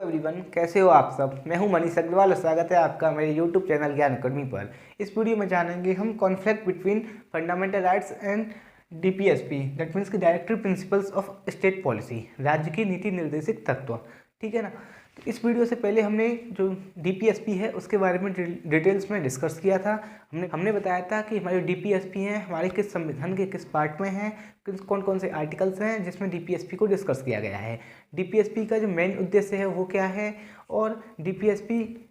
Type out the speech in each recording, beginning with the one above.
Everyone, कैसे हो आप सब। मैं हूं मनीष अग्रवाल और स्वागत है आपका मेरे यूट्यूब चैनल ज्ञान अकादमी पर। इस वीडियो में जानेंगे हम conflict between fundamental rights and DPSP, that means की directive principles of state policy, राज्य की नीति निर्देशित तत्व। ठीक है ना। तो इस वीडियो से पहले हमने जो डीपीएसपी है उसके बारे में डिटेल्स में डिस्कस किया था। हमने बताया था कि हमारे डीपीएसपी हैं हमारे किस संविधान के किस पार्ट में हैं, कौन कौन से आर्टिकल्स हैं जिसमें डीपीएसपी को डिस्कस किया गया है, डीपीएसपी का जो मेन उद्देश्य है वो क्या है और डीपीएसपी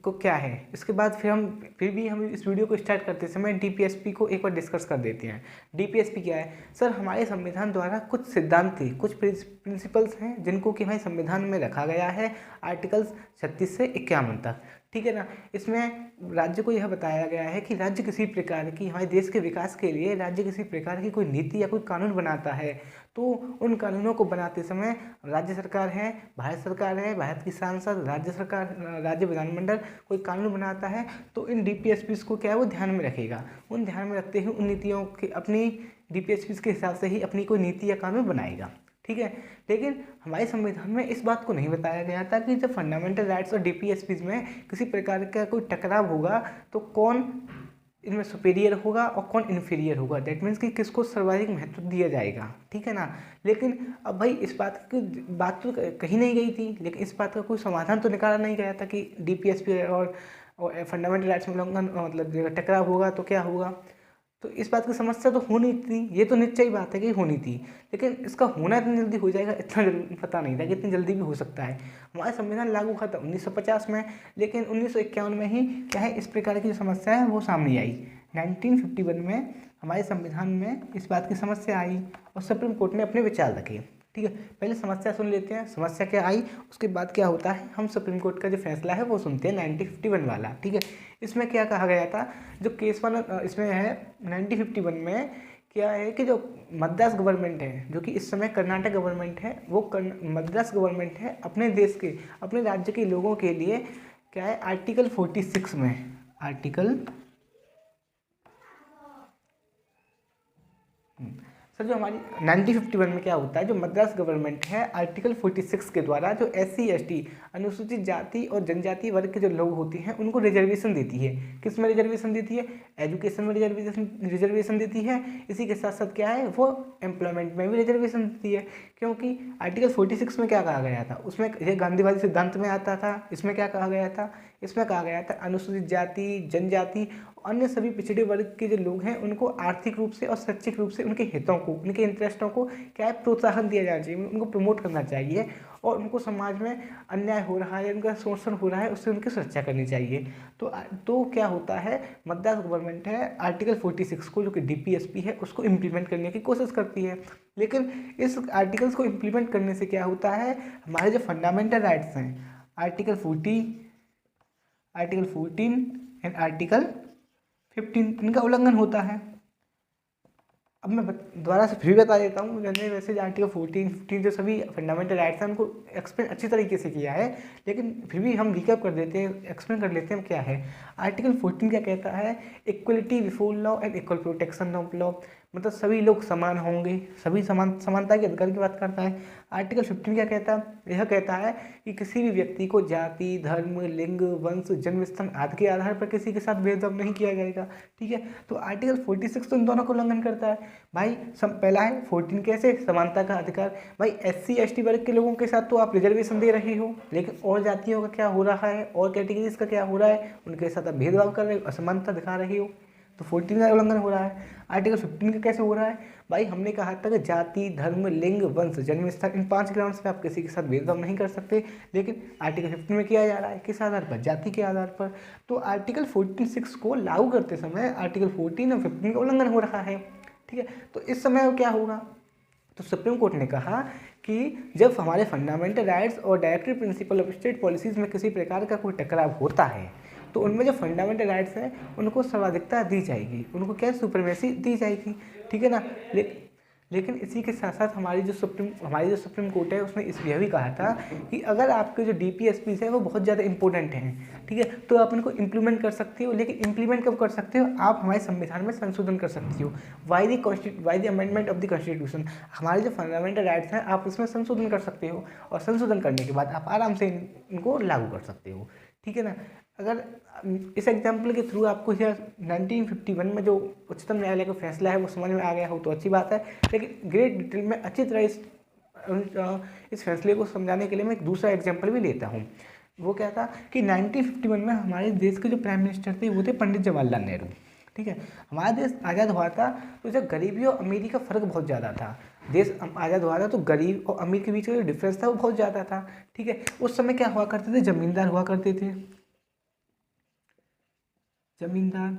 को क्या है। इसके बाद फिर भी हम इस वीडियो को स्टार्ट करते समय डीपीएसपी को एक बार डिस्कस कर देते हैं। डीपीएसपी क्या है सर? हमारे संविधान द्वारा कुछ सिद्धांत थे, कुछ प्रिंसिपल्स हैं जिनको कि हमारे संविधान में रखा गया है आर्टिकल्स 36 से 51 तक। ठीक है ना। इसमें राज्य को यह बताया गया है कि राज्य किसी प्रकार की, हमारे देश के विकास के लिए राज्य किसी प्रकार की कोई नीति या कोई कानून बनाता है तो उन कानूनों को बनाते समय राज्य सरकार है, भारत की सांसद, राज्य सरकार, राज्य विधानमंडल कोई कानून बनाता है तो इन डीपीएसपी को क्या है वो ध्यान में रखेगा। उन ध्यान में रखते हुए उन नीतियों की अपनी डीपीएसपी के हिसाब से ही अपनी कोई नीति या कानून बनाएगा। ठीक है। लेकिन हमारे संविधान में इस बात को नहीं बताया गया था कि जब फंडामेंटल राइट्स और डीपीएसपी में किसी प्रकार का कोई टकराव होगा तो कौन इनमें सुपीरियर होगा और कौन इन्फीरियर होगा, दैट मीन्स कि किसको सर्वाधिक महत्व दिया जाएगा। ठीक है ना। लेकिन अब भाई इस बात तो कही नहीं गई थी, लेकिन इस बात का कोई समाधान तो निकाला नहीं गया था कि डीपीएसपी और फंडामेंटल राइट्स में उल्लंघन मतलब टकराव होगा तो क्या होगा। तो इस बात की समस्या तो होनी थी, ये तो निश्चय बात है कि होनी थी, लेकिन इसका होना इतनी जल्दी हो जाएगा इतना पता नहीं था कि इतनी जल्दी भी हो सकता है। हमारा संविधान लागू हुआ था 1950 में, लेकिन 1951 में ही क्या है इस प्रकार की जो समस्या है वो सामने आई। 1951 में हमारे संविधान में इस बात की समस्या आई और सुप्रीम कोर्ट ने अपने विचार रखे। ठीक है। पहले समस्या सुन लेते हैं, समस्या क्या आई उसके बाद क्या होता है हम सुप्रीम कोर्ट का जो फैसला है वो सुनते हैं 1951 वाला। ठीक है। इसमें क्या कहा गया था, जो केस वन इसमें है 1951 में क्या है कि जो मद्रास गवर्नमेंट है, जो कि इस समय कर्नाटक गवर्नमेंट है, वो मद्रास गवर्नमेंट है अपने देश के, अपने राज्य के लोगों के लिए क्या है आर्टिकल 46 में, आर्टिकल सर जो हमारी 1951 में क्या होता है, जो मद्रास गवर्नमेंट है आर्टिकल 46 के द्वारा जो SC ST अनुसूचित जाति और जनजाति वर्ग के जो लोग होते हैं उनको रिजर्वेशन देती है। किस में रिजर्वेशन देती है? एजुकेशन में रिजर्वेशन देती है। इसी के साथ साथ क्या है वो एम्प्लॉयमेंट में भी रिजर्वेशन देती है, क्योंकि आर्टिकल 46 में क्या कहा गया था, उसमें ये गांधीवादी सिद्धांत में आता था। इसमें क्या कहा गया था, इसमें कहा गया था अनुसूचित जाति, जनजाति, अन्य सभी पिछड़े वर्ग के जो लोग हैं उनको आर्थिक रूप से और शैक्षिक रूप से उनके हितों को, उनके इंटरेस्टों को क्या है प्रोत्साहन दिया जाना चाहिए, उनको प्रमोट करना चाहिए और उनको समाज में अन्याय हो रहा है, उनका शोषण हो रहा है उससे उनकी सुरक्षा करनी चाहिए। तो क्या होता है मद्रास गवर्नमेंट है आर्टिकल 46 को जो कि डीपीएसपी है उसको इम्प्लीमेंट करने की कोशिश करती है। लेकिन इस आर्टिकल्स को इम्प्लीमेंट करने से क्या होता है, हमारे जो फंडामेंटल राइट्स हैं आर्टिकल 14 एंड आर्टिकल 15 इनका उल्लंघन होता है। अब मैं दोबारा से फिर बता देता हूँ, मैंने वैसे आर्टिकल 14, 15 जो सभी फंडामेंटल राइट्स हैं उनको एक्सप्लेन अच्छी तरीके से किया है, लेकिन फिर भी हम रिकैप कर देते हैं, एक्सप्लेन कर लेते हैं क्या है। आर्टिकल 14 क्या कहता है, equality before law and equal protection of law, मतलब सभी लोग समान होंगे, सभी समानता के अधिकार की बात करता है। आर्टिकल 15 क्या कहता है, यह कहता है कि किसी भी व्यक्ति को जाति, धर्म, लिंग, वंश, जन्म स्थान आदि के आधार पर किसी के साथ भेदभाव नहीं किया जाएगा। ठीक है। तो आर्टिकल 46 तो इन दोनों को उल्लंघन करता है भाई। पहला है 14 कैसे, समानता का अधिकार। भाई SC ST वर्ग के लोगों के साथ तो आप रिजर्वेशन दे रहे हो, लेकिन और जातियों का क्या हो रहा है, और कैटेगरीज का क्या हो रहा है, उनके साथ आप भेदभाव कर रहे हो, असमानता दिखा रहे हो, तो 14 का उल्लंघन हो रहा है। आर्टिकल 15 का कैसे हो रहा है भाई, हमने कहा था कि जाति, धर्म, लिंग, वंश, जन्म स्थान इन 5 ग्राउंड्स पे आप किसी के साथ भेदभाव नहीं कर सकते, लेकिन आर्टिकल 15 में किया जा रहा है किस आधार पर, जाति के आधार पर। तो आर्टिकल 14(6) को लागू करते समय आर्टिकल 14 और 15 का उल्लंघन हो रहा है। ठीक है। तो इस समय क्या होगा, तो सुप्रीम कोर्ट ने कहा कि जब हमारे फंडामेंटल राइट्स और directive principle of state policies में किसी प्रकार का कोई टकराव होता है तो उनमें जो फंडामेंटल राइट्स हैं उनको सर्वाधिकता दी जाएगी, उनको क्या सुप्रीमेसी दी जाएगी। ठीक है ना। लेकिन इसी के साथ साथ हमारी जो सुप्रीम कोर्ट है उसने यह भी कहा था कि अगर आपके जो DPSPs है वो बहुत ज़्यादा इंपॉर्टेंट हैं, ठीक है, तो आप इनको इम्प्लीमेंट कर सकते हो। लेकिन इम्प्लीमेंट कब कर सकते हो? आप हमारे संविधान में संशोधन कर सकते हो। Why the amendment of the constitution, हमारे जो फंडामेंटल राइट्स हैं आप उसमें संशोधन कर सकते हो, और संशोधन करने के बाद आप आराम से इनको लागू कर सकते हो, ठीक है ना। अगर इस एग्जाम्पल के थ्रू आपको यह 1951 में जो उच्चतम न्यायालय का फैसला है वो समझ में आ गया हो तो अच्छी बात है। लेकिन ग्रेट डिटेल में अच्छी तरह इस फैसले को समझाने के लिए मैं एक दूसरा एग्जाम्पल भी लेता हूँ। वो क्या था कि 1951 में हमारे देश के जो प्राइम मिनिस्टर थे वो थे पंडित जवाहरलाल नेहरू, ठीक है। हमारा देश आज़ाद हुआ था तो जब गरीबी और अमीरी का फ़र्क बहुत ज़्यादा था। देश आज़ाद हुआ था तो गरीब और अमीर के बीच का जो डिफरेंस था वो बहुत ज़्यादा था, ठीक है। उस समय क्या हुआ करते थे? जमींदार हुआ करते थे, जमींदार,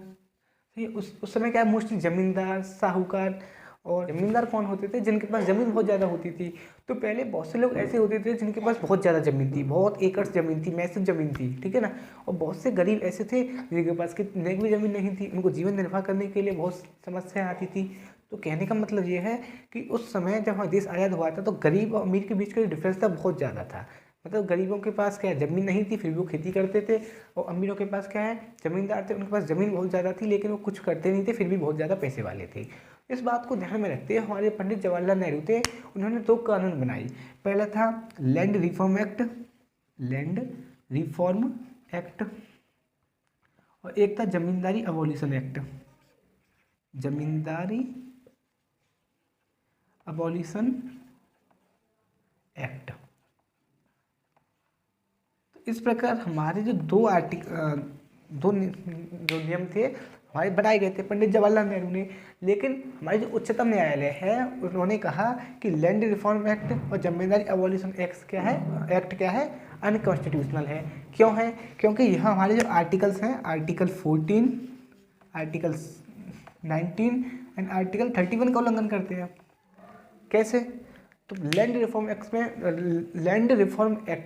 ठीक है। उस समय क्या मोस्टली जमींदार, साहूकार। और जमींदार कौन होते थे? जिनके पास ज़मीन बहुत ज़्यादा होती थी। तो पहले बहुत से लोग ऐसे होते थे जिनके पास बहुत ज़्यादा ज़मीन थी, बहुत एकड़ ज़मीन थी, मैसिव ज़मीन थी, ठीक है ना। और बहुत से गरीब ऐसे थे जिनके पास कितने भी ज़मीन नहीं थी, उनको जीवन निर्वाह करने के लिए बहुत समस्या आती थी। तो कहने का मतलब ये है कि उस समय जब हमारा देश आज़ाद हुआ था तो गरीब और अमीर के बीच का जो डिफरेंस था बहुत ज़्यादा था। मतलब गरीबों के पास क्या है? ज़मीन नहीं थी फिर भी वो खेती करते थे, और अमीरों के पास क्या है? ज़मींदार थे, उनके पास ज़मीन बहुत ज़्यादा थी लेकिन वो कुछ करते नहीं थे, फिर भी बहुत ज़्यादा पैसे वाले थे। इस बात को ध्यान में रखते हुए हमारे पंडित जवाहरलाल नेहरू थे, उन्होंने 2 कानून बनाए। पहला था लैंड रिफॉर्म एक्ट, और एक था जमींदारी अबॉलिशन एक्ट, जमींदारी अबॉलिशन एक्ट। इस प्रकार हमारे जो दो नियम थे हमारे बनाए गए थे पंडित जवाहरलाल नेहरू ने। लेकिन हमारे जो उच्चतम न्यायालय है उन्होंने कहा कि लैंड रिफॉर्म एक्ट और जमींदारी अबॉलिशन एक्ट क्या है? अनकॉन्स्टिट्यूशनल है। क्यों है? क्योंकि यह हमारे जो आर्टिकल्स हैं, आर्टिकल 14, आर्टिकल 19 एंड आर्टिकल 31 का उल्लंघन करते हैं। कैसे? तो लैंड रिफॉर्म एक्ट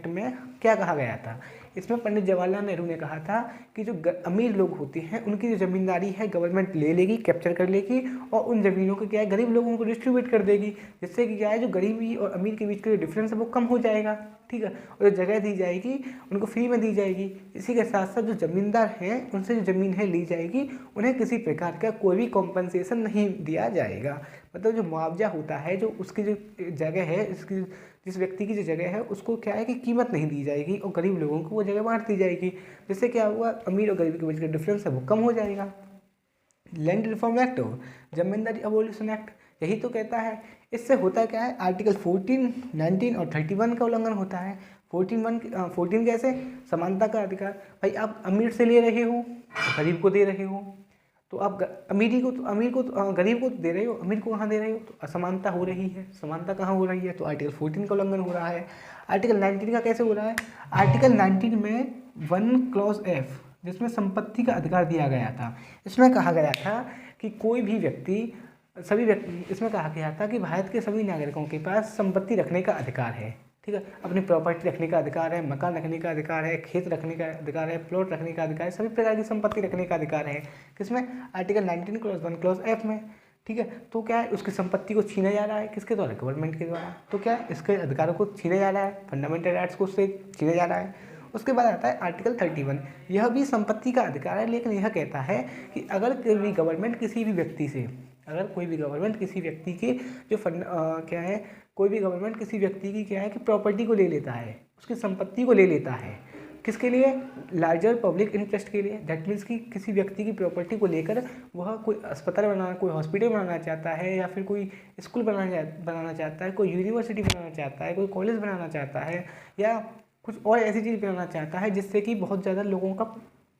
में क्या कहा गया था? इसमें पंडित जवाहरलाल नेहरू ने कहा था कि जो अमीर लोग होते हैं उनकी जो ज़मींदारी है गवर्नमेंट ले लेगी, कैप्चर कर लेगी, और उन ज़मीनों को क्या है गरीब लोगों को डिस्ट्रीब्यूट कर देगी, जिससे कि क्या है जो गरीबी और अमीर के बीच का जो डिफरेंस है वो कम हो जाएगा, ठीक है। और जो जगह दी जाएगी उनको फ्री में दी जाएगी। इसी के साथ साथ जो ज़मींदार हैं उनसे जो ज़मीन है ली जाएगी, उन्हें किसी प्रकार का कोई भी कॉम्पनसेशन नहीं दिया जाएगा। मतलब जो मुआवजा होता है, जो उसकी जो जगह है, इसकी जिस व्यक्ति की जो जगह है उसको क्या है कि कीमत नहीं दी जाएगी, और गरीब लोगों को वो जगह बांट दी जाएगी, जिससे क्या हुआ अमीर और गरीब के बीच का डिफरेंस है वो कम हो जाएगा। लैंड रिफॉर्म एक्ट और जमींदारी अबॉलिशन एक्ट यही तो कहता है। इससे होता क्या है? आर्टिकल 14, 19 और 31 का उल्लंघन होता है। 14 कैसे? समानता का अधिकार। भाई आप अमीर से ले रहे हो, गरीब को दे रहे हो, तो आप गरीब को दे रहे हो, अमीर को कहाँ दे रहे हो? तो असमानता हो रही है। समानता कहाँ हो रही है? तो आर्टिकल 14 का उल्लंघन हो रहा है। आर्टिकल 19 का कैसे हो रहा है? आर्टिकल 19 में 1 क्लॉज F जिसमें संपत्ति का अधिकार दिया गया था, इसमें कहा गया था कि कोई भी व्यक्ति इसमें कहा गया था कि भारत के सभी नागरिकों के पास संपत्ति रखने का अधिकार है, ठीक है। अपनी प्रॉपर्टी रखने का अधिकार है, मकान रखने का अधिकार है, खेत रखने का अधिकार है, प्लॉट रखने का अधिकार है, सभी प्रकार की संपत्ति रखने का अधिकार है। किसमें? आर्टिकल 19 क्लॉज 1 क्लॉज F में, ठीक है। तो क्या है? उसकी संपत्ति को छीना जा रहा है, किसके द्वारा? गवर्नमेंट के द्वारा। तो क्या है? इसके अधिकारों को छीना जा रहा है, फंडामेंटल राइट्स को उससे छीना जा रहा है। उसके बाद आता है आर्टिकल 31, यह भी संपत्ति का अधिकार है, लेकिन यह कहता है कि अगर कोई भी गवर्नमेंट किसी भी व्यक्ति की जो क्या है, कोई भी गवर्नमेंट किसी व्यक्ति की क्या है कि प्रॉपर्टी को ले लेता है, उसकी संपत्ति को ले लेता है, किसके लिए? लार्जर पब्लिक इंटरेस्ट के लिए। दैट मीन्स कि किसी व्यक्ति की प्रॉपर्टी को लेकर वह कोई अस्पताल बनाना, कोई हॉस्पिटल बनाना चाहता है, या फिर कोई स्कूल बनाना चाहता है, कोई यूनिवर्सिटी बनाना चाहता है, कोई कॉलेज बनाना चाहता है, या कुछ और ऐसी चीज़ बनाना चाहता है जिससे कि बहुत ज़्यादा लोगों का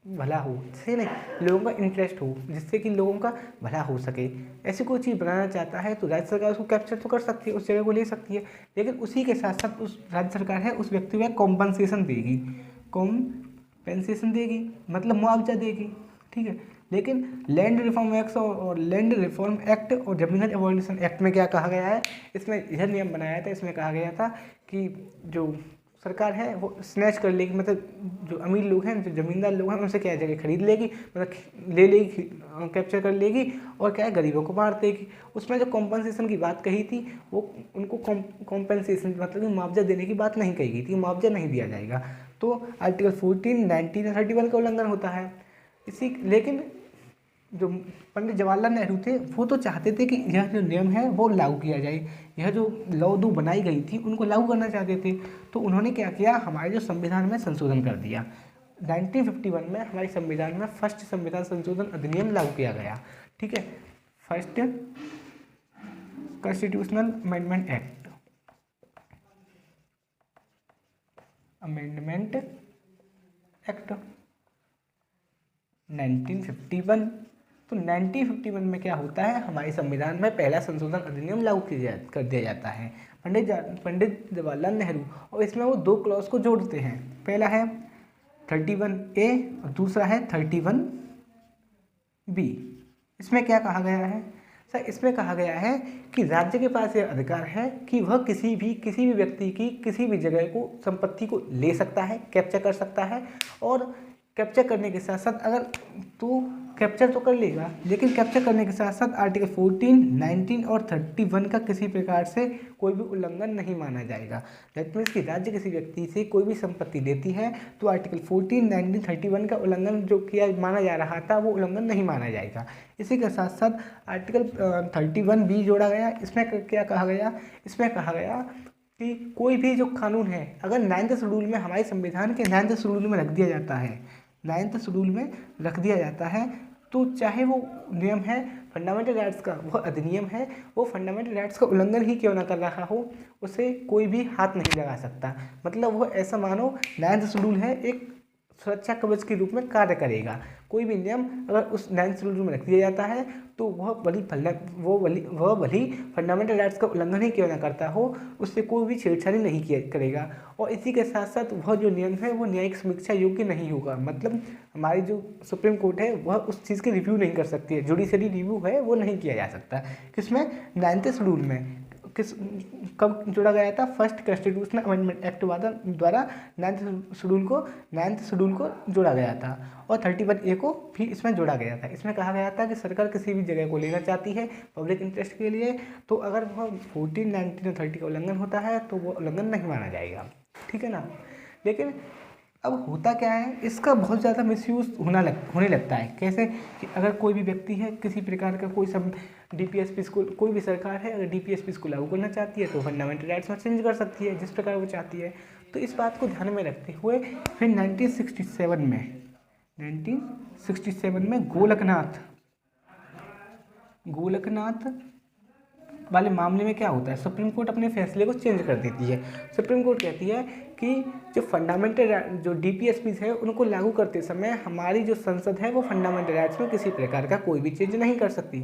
भला हो, सही नहीं, लोगों का इंटरेस्ट हो, जिससे कि लोगों का भला हो सके, ऐसी कोई चीज़ बनाना चाहता है तो राज्य सरकार उसको कैप्चर तो कर सकती है, उस जगह को ले सकती है। लेकिन उसी के साथ साथ उस राज्य सरकार है उस व्यक्ति को कॉम्पनसेशन देगी, मतलब मुआवजा देगी, ठीक है। लेकिन लैंड रिफॉर्म एक्ट और जमीन अबॉलिशन एक्ट में क्या कहा गया है? इसमें यह नियम बनाया था, इसमें कहा गया था कि जो सरकार है वो स्नैच कर लेगी, मतलब जो अमीर लोग हैं, जो ज़मींदार लोग हैं, उनसे क्या है जगह खरीद लेगी, मतलब ले लेगी, कैप्चर कर लेगी और क्या है गरीबों को बांट देगी। उसमें जो कॉम्पनसेशन की बात कही थी वो उनको कॉम्पनसेशन मतलब कि मुआवजा देने की बात नहीं कही गई थी, मुआवजा नहीं दिया जाएगा। तो आर्टिकल 14, 19 और 31 का उल्लंघन होता है। लेकिन जो पंडित जवाहरलाल नेहरू थे वो तो चाहते थे कि यह जो नियम है वो लागू किया जाए, यह जो लॉ 2 बनाई गई थी उनको लागू करना चाहते थे। तो उन्होंने क्या किया, हमारे जो संविधान में संशोधन कर दिया। 1951 में हमारे संविधान में फर्स्ट संविधान संशोधन अधिनियम लागू किया गया। ठीक है, फर्स्ट कॉन्स्टिट्यूशनल अमेंडमेंट एक्ट 1951। तो 1951 में क्या होता है, हमारे संविधान में पहला संशोधन अधिनियम लागू कर दिया जाता है पंडित जवाहरलाल नेहरू। और इसमें वो 2 क्लॉज को जोड़ते हैं, पहला है 31A और दूसरा है 31B। इसमें क्या कहा गया है सर, इसमें कहा गया है कि राज्य के पास यह अधिकार है कि वह किसी भी व्यक्ति की किसी भी जगह को संपत्ति को ले सकता है, कैप्चर कर सकता है। और कैप्चर करने के साथ साथ अगर तो कैप्चर तो कर लेगा, लेकिन कैप्चर करने के साथ साथ आर्टिकल 14, 19 और 31 का किसी प्रकार से कोई भी उल्लंघन नहीं माना जाएगा। दैट मीन्स कि राज्य किसी व्यक्ति से कोई भी संपत्ति लेती है तो आर्टिकल 14, 19, 31 का उल्लंघन जो किया माना जा रहा था वो उल्लंघन नहीं माना जाएगा। इसी के साथ साथ आर्टिकल 31B जोड़ा गया। इसमें क्या कहा गया, इसमें कहा गया कि कोई भी जो कानून है अगर 9th शेड्यूल में, हमारे संविधान के 9th शेड्यूल में रख दिया जाता है, 9th शेड्यूल में रख दिया जाता है, तो चाहे वो नियम है फंडामेंटल राइट्स का, वह अधिनियम है, वो फंडामेंटल राइट्स का उल्लंघन ही क्यों ना कर रहा हो, उसे कोई भी हाथ नहीं लगा सकता। मतलब वो ऐसा मानो 9th शेड्यूल है, एक सुरक्षा कवच के रूप में कार्य करेगा। कोई भी नियम अगर उस 9th शेड्यूल में रख दिया जाता है तो वह भली फंडामेंटल राइट्स का उल्लंघन ही क्यों ना करता हो, उससे कोई भी छेड़छाड़ी नहीं करेगा। और इसी के साथ साथ वह जो नियम है वो न्यायिक समीक्षा योग्य नहीं होगा। मतलब हमारी जो सुप्रीम कोर्ट है वह उस चीज़ की रिव्यू नहीं कर सकती है, जुडिशरी रिव्यू है वो नहीं किया जा सकता। किसमें, 9th शेड्यूल में। कब जोड़ा गया था, फर्स्ट कॉन्स्टिट्यूशनल अमेंडमेंट एक्ट द्वारा 9th शेड्यूल को जोड़ा गया था। और 31A को भी इसमें जोड़ा गया था। इसमें कहा गया था कि सरकार किसी भी जगह को लेना चाहती है पब्लिक इंटरेस्ट के लिए, तो अगर वह 14, 19 और 30 का उल्लंघन होता है तो वो उल्लंघन नहीं माना जाएगा। ठीक है ना। लेकिन अब होता क्या है, इसका बहुत ज़्यादा मिसयूज़ होने लगता है। कैसे कि अगर कोई भी व्यक्ति है किसी प्रकार का कोई सब DPSP को, कोई भी सरकार है अगर DPSP को लागू करना चाहती है तो फंडामेंटल राइट्स में चेंज कर सकती है जिस प्रकार वो चाहती है। तो इस बात को ध्यान में रखते हुए फिर 1967 में गोलकनाथ वाले मामले में क्या होता है, सुप्रीम कोर्ट अपने फैसले को चेंज कर देती है। सुप्रीम कोर्ट कहती है कि जो फंडामेंटल जो DPSPs है उनको लागू करते समय हमारी जो संसद है वो फंडामेंटल राइट्स में किसी प्रकार का कोई भी चेंज नहीं कर सकती।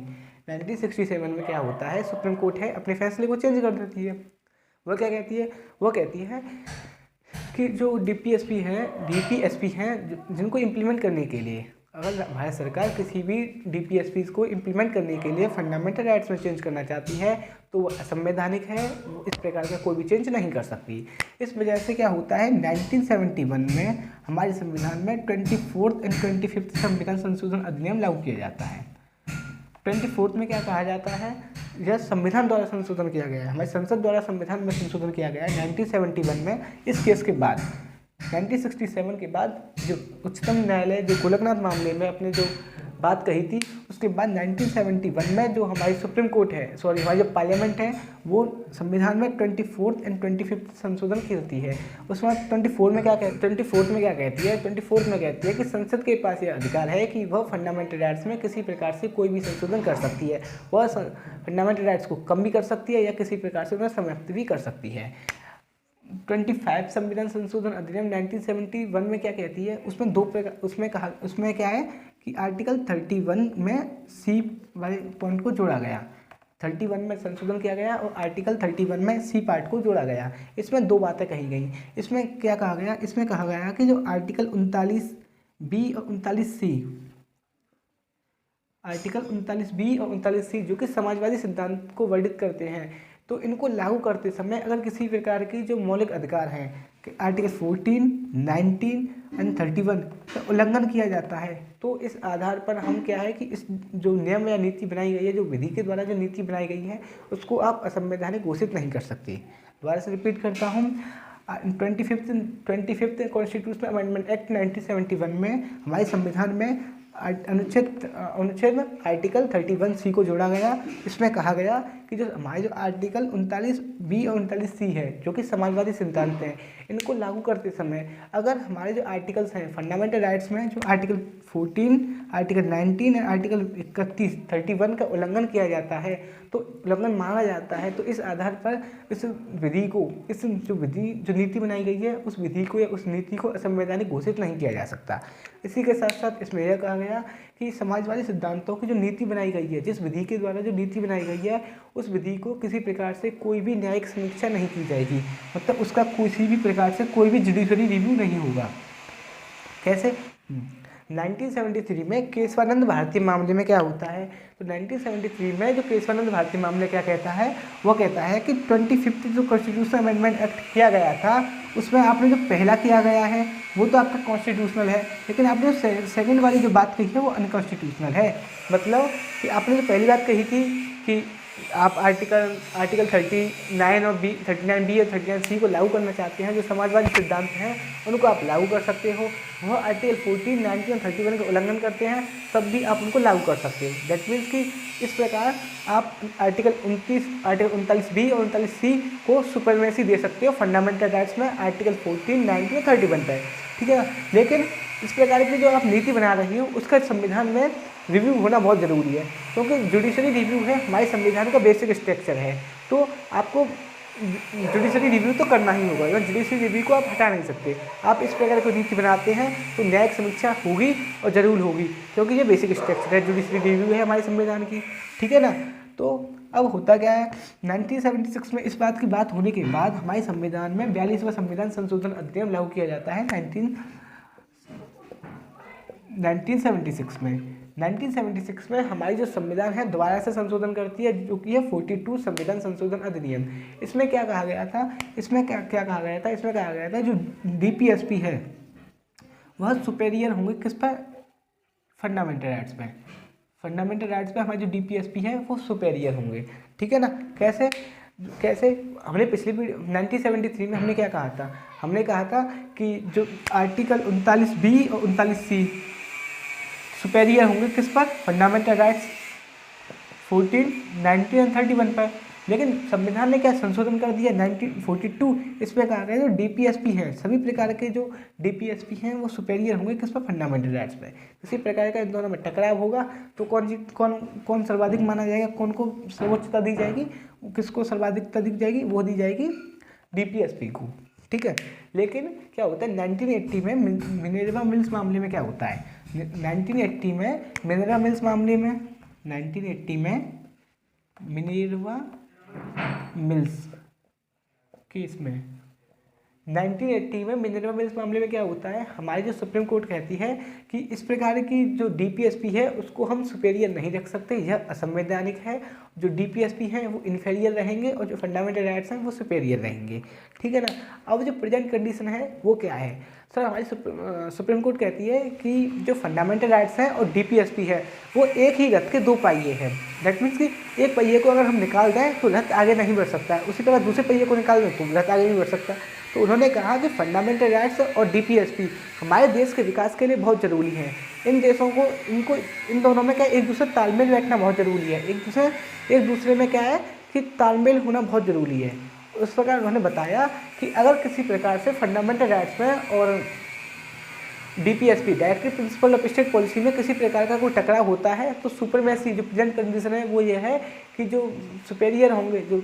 1967 में क्या होता है, सुप्रीम कोर्ट है अपने फैसले को चेंज कर देती है। वह क्या कहती है, वह कहती है कि जो DPSP हैं जिनको इम्प्लीमेंट करने के लिए, अगर भारत सरकार किसी भी DPSPs को इम्प्लीमेंट करने के लिए फंडामेंटल राइट्स में चेंज करना चाहती है तो वो असंवैधानिक है, इस प्रकार का कोई भी चेंज नहीं कर सकती। इस वजह से क्या होता है, 1971 में हमारे संविधान में 24th एंड 25th संविधान संशोधन अधिनियम लागू किया जाता है। 24th में क्या कहा जाता है, यह संविधान द्वारा संशोधन किया गया है, हमारी संसद द्वारा संविधान में संशोधन किया गया है 1971 में। इस केस के बाद 1967 के बाद जो उच्चतम न्यायालय जो गोलकनाथ मामले में अपने जो बात कही थी, उसके बाद 1971 में जो हमारी सुप्रीम कोर्ट है, हमारी जो पार्लियामेंट है, वो संविधान में 24th एंड 25th संशोधन करती है। उसके बाद 24th में क्या कहती है कि संसद के पास ये अधिकार है कि वह फंडामेंटल राइट्स में किसी प्रकार से कोई भी संशोधन कर सकती है। वह फंडामेंटल राइट्स को कम भी कर सकती है या किसी प्रकार से उन्हें समाप्त भी कर सकती है। 25 संविधान संशोधन अधिनियम 1971 में क्या कहती है, उसमें दो प्रकार, उसमें क्या है कि आर्टिकल 31 में C वाले पॉइंट को जोड़ा गया, 31 में संशोधन किया गया और आर्टिकल 31 में C पार्ट को जोड़ा गया। इसमें दो बातें कही गई। इसमें क्या कहा गया, इसमें कहा गया कि जो आर्टिकल 39B और 39C, आर्टिकल 39B और 39C जो कि समाजवादी सिद्धांत को वर्णित करते हैं, तो इनको लागू करते समय अगर किसी प्रकार की जो मौलिक अधिकार हैं आर्टिकल 14, 19 एंड 31 का उल्लंघन किया जाता है तो इस आधार पर हम क्या है कि इस जो नियम या नीति बनाई गई है, जो विधि के द्वारा जो नीति बनाई गई है, उसको आप असंवैधानिक घोषित नहीं कर सकते। दोबारा से रिपीट करता हूँ, 25th कॉन्स्टिट्यूशनल अमेंडमेंट एक्ट 1971 में हमारे संविधान में अनुच्छेद आर्टिकल 31C को जोड़ा गया। इसमें कहा गया कि जो हमारे जो आर्टिकल 39B और 39C है, जो कि समाजवादी सिद्धांत हैं, इनको लागू करते समय अगर हमारे जो आर्टिकल्स हैं फंडामेंटल राइट्स में, जो आर्टिकल 14, आर्टिकल 19 और आर्टिकल 31 का उल्लंघन किया जाता है, तो उल्लंघन माना जाता है, तो इस आधार पर इस विधि को, इस जो नीति बनाई गई है, उस विधि को या उस नीति को असंवैधानिक घोषित नहीं किया जा सकता। इसी के साथ साथ इसमें यह कहा गया कि समाजवादी सिद्धांतों की जो नीति बनाई गई है, जिस विधि के द्वारा जो नीति बनाई गई है, उस विधि को किसी प्रकार से कोई भी न्यायिक समीक्षा नहीं की जाएगी, मतलब उसका किसी भी प्रकार से कोई भी जुडिशरी रिव्यू नहीं होगा। कैसे? 1973 में केशवानंद भारतीय मामले में क्या होता है, तो 1973 में जो केशवानंद भारतीय मामले क्या कहता है, वो कहता है कि 25th जो कॉन्स्टिट्यूशनल अमेंडमेंट एक्ट किया गया था, उसमें आपने जो पहला किया गया है वो तो आपका कॉन्स्टिट्यूशनल है, लेकिन आपने जो सेकंड वाली जो बात कही है वो अनकॉन्स्टिट्यूशनल है। मतलब कि आपने जो पहली बात कही थी कि आप आर्टिकल 39 और 39B और 39C को लागू करना चाहते हैं, जो समाजवादी सिद्धांत हैं उनको आप लागू कर सकते हो। वह आर्टिकल 14, 19 और 31 का उल्लंघन करते हैं, तब भी आप उनको लागू कर सकते हो। दैट मीन्स कि इस प्रकार आप आर्टिकल 39B और 39C को सुपरमेसी दे सकते हो फंडामेंटल राइट्स में आर्टिकल 14, 19 और 31 पर, ठीक है ना। लेकिन इस प्रकार की जो आप नीति बना रही हो, उसका संविधान में रिव्यू होना बहुत ज़रूरी है, क्योंकि जुडिशरी रिव्यू है हमारे संविधान का बेसिक स्ट्रक्चर है, तो आपको जुडिशरी रिव्यू तो करना ही होगा। जुडिशरी रिव्यू को आप हटा नहीं सकते। आप इस प्रकार की नीति बनाते हैं तो न्यायिक समीक्षा होगी और ज़रूर होगी, क्योंकि ये बेसिक स्ट्रक्चर है, जुडिशरी रिव्यू है हमारे संविधान की, ठीक है ना। तो अब होता क्या है, 1976 में इस बात की बात होने के बाद हमारे संविधान में 42वां संविधान संशोधन अधिनियम लागू किया जाता है 1976 में हमारी जो संविधान है दोबारा से संशोधन करती है, जो कि है 42 संविधान संशोधन अधिनियम। इसमें क्या कहा गया था, इसमें क्या कहा गया था, जो DPSP है वह सुपेरियर होंगे किस पर, फंडामेंटल राइट्स पे। फंडामेंटल राइट्स पे हमारे जो DPSP है वो सुपेरियर होंगे, ठीक है ना। कैसे हमने पिछली 1973 में हमने क्या कहा था, हमने कहा था कि जो आर्टिकल 39B और 39C सुपेरियर होंगे किस पर, फंडामेंटल राइट्स 14, 19 और 31 पर। लेकिन संविधान ने क्या संशोधन कर दिया 1942, इस पर कहा गया जो DPSP है, सभी प्रकार के जो DPSP हैं वो सुपेरियर होंगे किस पर, फंडामेंटल राइट्स पर। किसी प्रकार का इन दोनों में टकराव होगा तो कौन सर्वाधिक माना जाएगा, कौन को सर्वोच्चता दी जाएगी, किसको सर्वाधिकता दी जाएगी, वो दी जाएगी DPSP को, ठीक है। लेकिन क्या होता है 1980 में मिनर्वा मिल्स मामले में क्या होता है, 1980 में मिनर्वा मिल्स मामले में, 1980 में मिनर्वा मिल्स केस में, 1980 में मिनर्वा मिल्स मामले में क्या होता है, हमारी जो सुप्रीम कोर्ट कहती है कि इस प्रकार की जो DPSP है उसको हम सुपेरियर नहीं रख सकते, यह असंवैधानिक है। जो DPSP हैं वो इन्फीरियर रहेंगे और जो फंडामेंटल राइट्स हैं वो सुपेरियर रहेंगे, ठीक है ना। अब जो प्रेजेंट कंडीशन है वो क्या है सर, हमारी सुप्रीम कोर्ट कहती है कि जो फंडामेंटल राइट्स हैं और DPSP है वो एक ही रथ के दो पहिए हैं। दैट मीन्स कि एक पहिए को अगर हम निकाल दें तो रथ आगे नहीं बढ़ सकता है, उसी तरह दूसरे पहिए को निकाल दें तो रथ आगे नहीं बढ़ सकता। तो उन्होंने कहा कि फंडामेंटल राइट्स और DPSP हमारे देश के विकास के लिए बहुत ज़रूरी है। इन देशों को इन दोनों में क्या एक दूसरे तालमेल बैठना बहुत ज़रूरी है, एक दूसरे में क्या है कि तालमेल होना बहुत ज़रूरी है। उस प्रकार उन्होंने बताया कि अगर किसी प्रकार से फंडामेंटल राइट्स में और DPSP directive principle of state policy में किसी प्रकार का कोई टकराव होता है तो सुपरमेसी जो प्रेजेंट कंडीशन है वो ये है कि जो सुपेरियर होंगे, जो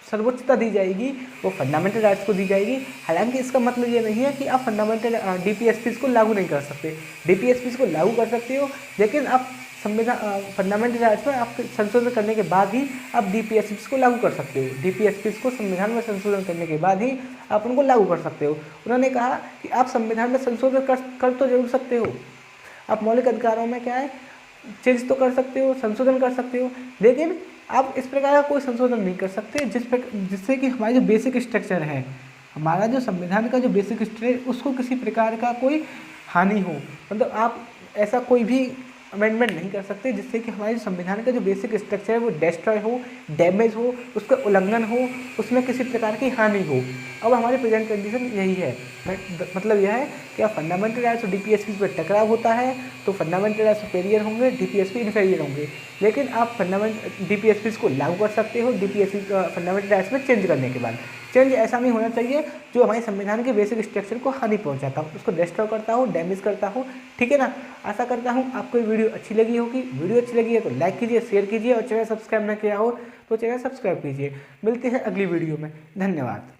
सर्वोच्चता दी जाएगी वो फंडामेंटल राइट्स को दी जाएगी। हालांकि इसका मतलब ये नहीं है कि आप फंडामेंटल DPSP को लागू नहीं कर सकते, DPSP को लागू कर सकते हो, लेकिन आप संविधान फंडामेंटल राइट्स में आप संशोधन करने के बाद ही आप DPSP को लागू कर सकते हो। DPSP को संविधान में संशोधन करने के बाद ही आप उनको लागू कर सकते हो। उन्होंने कहा कि आप संविधान में संशोधन कर तो जरूर सकते हो, आप मौलिक अधिकारों में क्या है चेंज तो कर सकते हो, संशोधन कर सकते हो, लेकिन आप इस प्रकार का कोई संशोधन नहीं कर सकते जिससे कि हमारी जो बेसिक स्ट्रक्चर है, हमारा जो संविधान का जो बेसिक स्ट्रक्चर है उसको किसी प्रकार का कोई हानि हो। मतलब आप ऐसा कोई भी अमेंडमेंट नहीं कर सकते जिससे कि हमारे संविधान का जो बेसिक स्ट्रक्चर है वो डिस्ट्रॉय हो, डैमेज हो, उसका उल्लंघन हो, उसमें किसी प्रकार की हानि हो। अब हमारी प्रेजेंट कंडीशन यही है। मतलब यह है कि अब फंडामेंटल राइट्स और डीपीएसपी पर टकराव होता है तो फंडामेंटल राइट्स सुपेरियर होंगे, डीपीएसपी इन्फीरियर होंगे। लेकिन आप डीपीएसपी को लागू कर सकते हो डीपीएसपी फंडामेंटल राइट्स में चेंज करने के बाद। चेंज ऐसा नहीं होना चाहिए जो हमारे संविधान के बेसिक स्ट्रक्चर को हानि पहुंचाता हो, उसको डिस्ट्रॉय करता हो, डैमेज करता हो। ठीक है ना। आशा करता हूँ आपको ये वीडियो अच्छी लगी होगी। वीडियो अच्छी लगी है तो लाइक कीजिए, शेयर कीजिए और चैनल सब्सक्राइब न किया हो तो चैनल सब्सक्राइब कीजिए। मिलते हैं अगली वीडियो में। धन्यवाद।